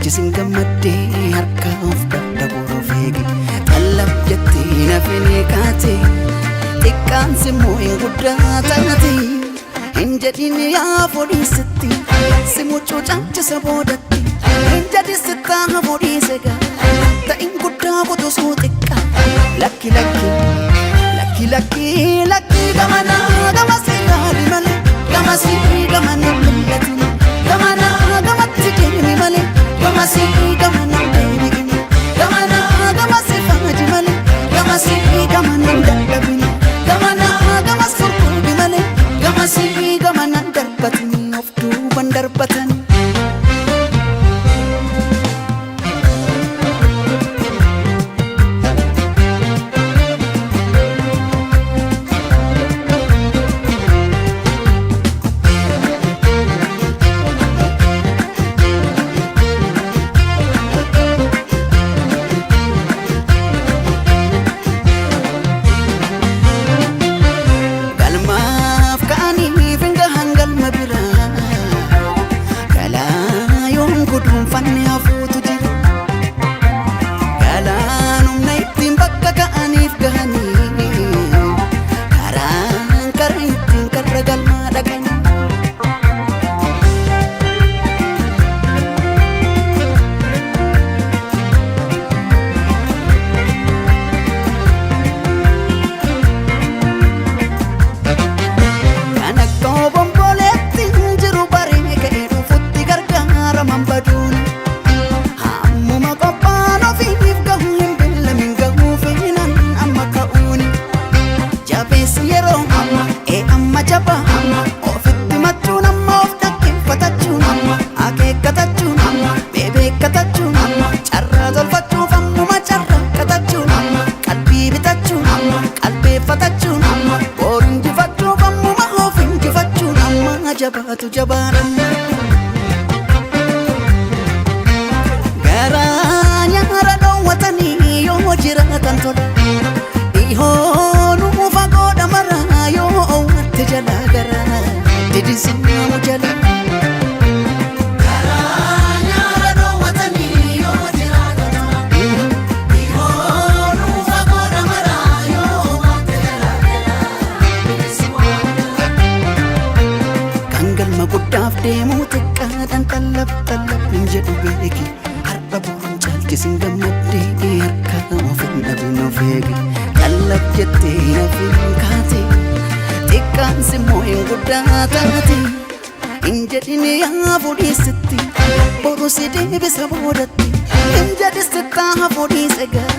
chalchisin gammaddee harka of dadhaboo feege qallab jettee nafini kaate xiqqaan simmoo hin guddaa taate hin jedhin yaa fodhiisitti simuchuu caalchisa boodatti hin jedhi sittaa fodhiise gaa ta'in guddaa qotusuu xiqqaa lakki lakki lakki lakki lakki gamana gamasi yaadi malee gamasi gamana mul'atu gamana gamatti deemi malee gamasi gamana deebi'ini gamana gamasi faaji malee gamasi gamana dadhabini gamana gamas furguubi malee gamasi gamana darbatini of duuban darbatani jabatu jabaran garanya rado watani yo jiratan tol ihonu fagoda mara yo wat jala gara didisin mujala garanya rado watani yo jiratan tol ihonu fagoda mara yo wat jala gara didisin maguddaaf deemuu xiqqaadhaan qallab qallab hin jedhu beeki har'a boruun caalchisin gammaddee harka of hin dhabin of eege qallab jettee nafin kaate xiqqaan simmoo hin guddaa taate hin jedhin yaa fudhiisitti boru si deebisa boodatti hin jedhi sittaa fudhiise gaa